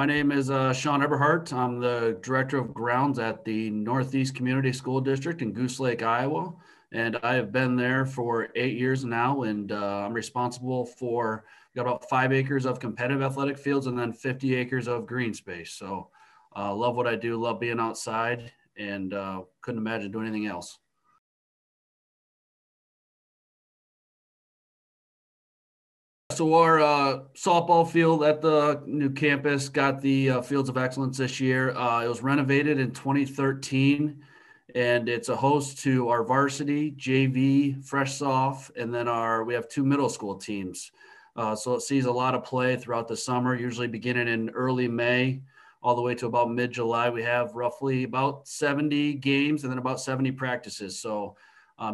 My name is Shaun Eberhart. I'm the Director of Grounds at the Northeast Community School District in Goose Lake, Iowa. And I have been there for 8 years now, and I'm responsible for got about 5 acres of competitive athletic fields and then 50 acres of green space. So love what I do, love being outside, and couldn't imagine doing anything else. So our softball field at the new campus got the Fields of Excellence this year. It was renovated in 2013, and it's a host to our varsity, JV, fresh soft, and then we have 2 middle school teams. So it sees a lot of play throughout the summer, usually beginning in early May all the way to about mid-July. We have roughly about 70 games and then about 70 practices. So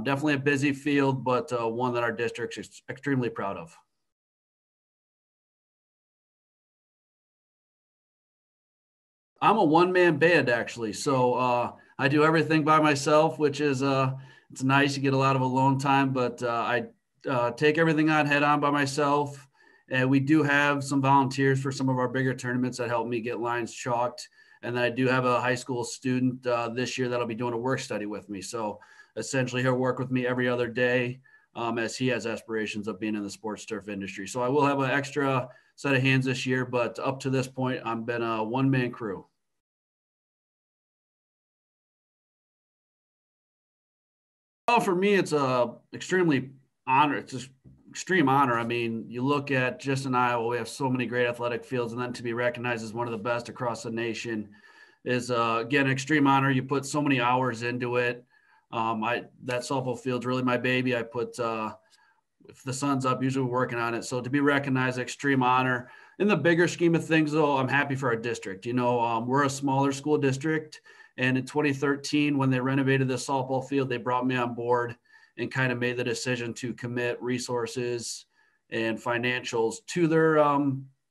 definitely a busy field, but one that our district is extremely proud of. I'm a one-man band actually, so I do everything by myself, which is it's nice. You get a lot of alone time, but I take everything on head on by myself. And we do have some volunteers for some of our bigger tournaments that help me get lines chalked. And then I do have a high school student this year that'll be doing a work study with me. So essentially, he'll work with me every other day as he has aspirations of being in the sports turf industry. So I will have an extra set of hands this year, but up to this point, I've been a one-man crew. Oh, for me, it's a extremely honor. It's just extreme honor. I mean, you look at just in Iowa, we have so many great athletic fields, and then to be recognized as one of the best across the nation is again an extreme honor. You put so many hours into it. That softball field's really my baby. I put if the sun's up, usually we're working on it. So to be recognized, extreme honor. In the bigger scheme of things, though, I'm happy for our district. You know, we're a smaller school district, and in 2013, when they renovated the softball field, they brought me on board and kind of made the decision to commit resources and financials to their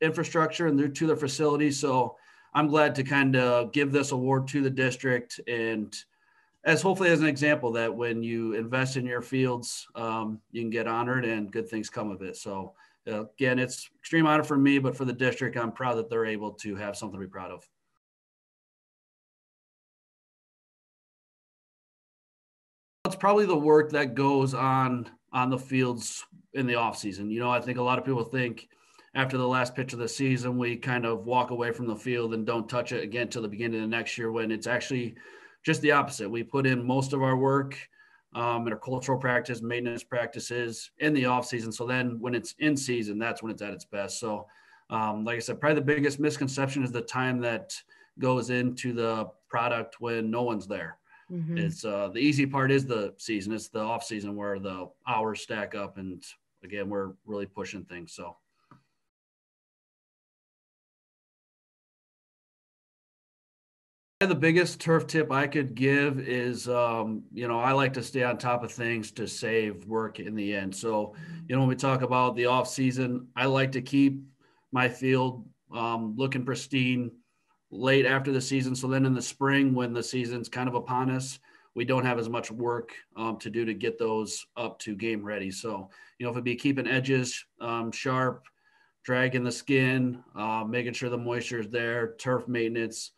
infrastructure and to their facilities. So I'm glad to kind of give this award to the district, and hopefully as an example that when you invest in your fields, you can get honored and good things come of it. So again, it's extreme honor for me, but for the district, I'm proud that they're able to have something to be proud of. It's probably the work that goes on the fields in the off season. You know, I think a lot of people think after the last pitch of the season, we kind of walk away from the field and don't touch it again till the beginning of the next year, when it's actually just the opposite. We put in most of our work in our cultural practice, maintenance practices in the off season. So then when it's in season, that's when it's at its best. So like I said, probably the biggest misconception is the time that goes into the product when no one's there. Mm-hmm. It's the easy part is the season. It's the off season where the hours stack up, and again, we're really pushing things. So the biggest turf tip I could give is, you know, I like to stay on top of things to save work in the end. So, you know, when we talk about the off season, I like to keep my field looking pristine late after the season. So then in the spring, when the season's kind of upon us, we don't have as much work to do to get those up to game ready. So, you know, if it'd be keeping edges sharp, dragging the skin, making sure the moisture is there, turf maintenance,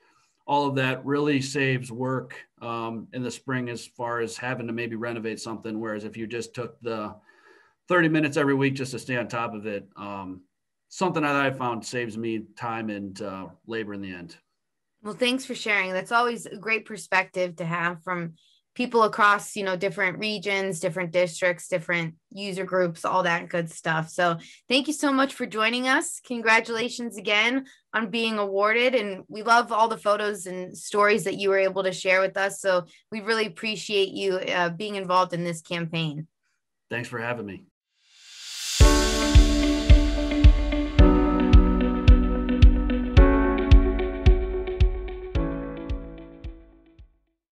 all of that really saves work in the spring as far as having to maybe renovate something. Whereas if you just took the 30 minutes every week just to stay on top of it, something that I found saves me time and labor in the end. Well, thanks for sharing. That's always a great perspective to have from people across, you know, different regions, different districts, different user groups, all that good stuff. So thank you so much for joining us. Congratulations again on being awarded. And we love all the photos and stories that you were able to share with us. So we really appreciate you being involved in this campaign. Thanks for having me.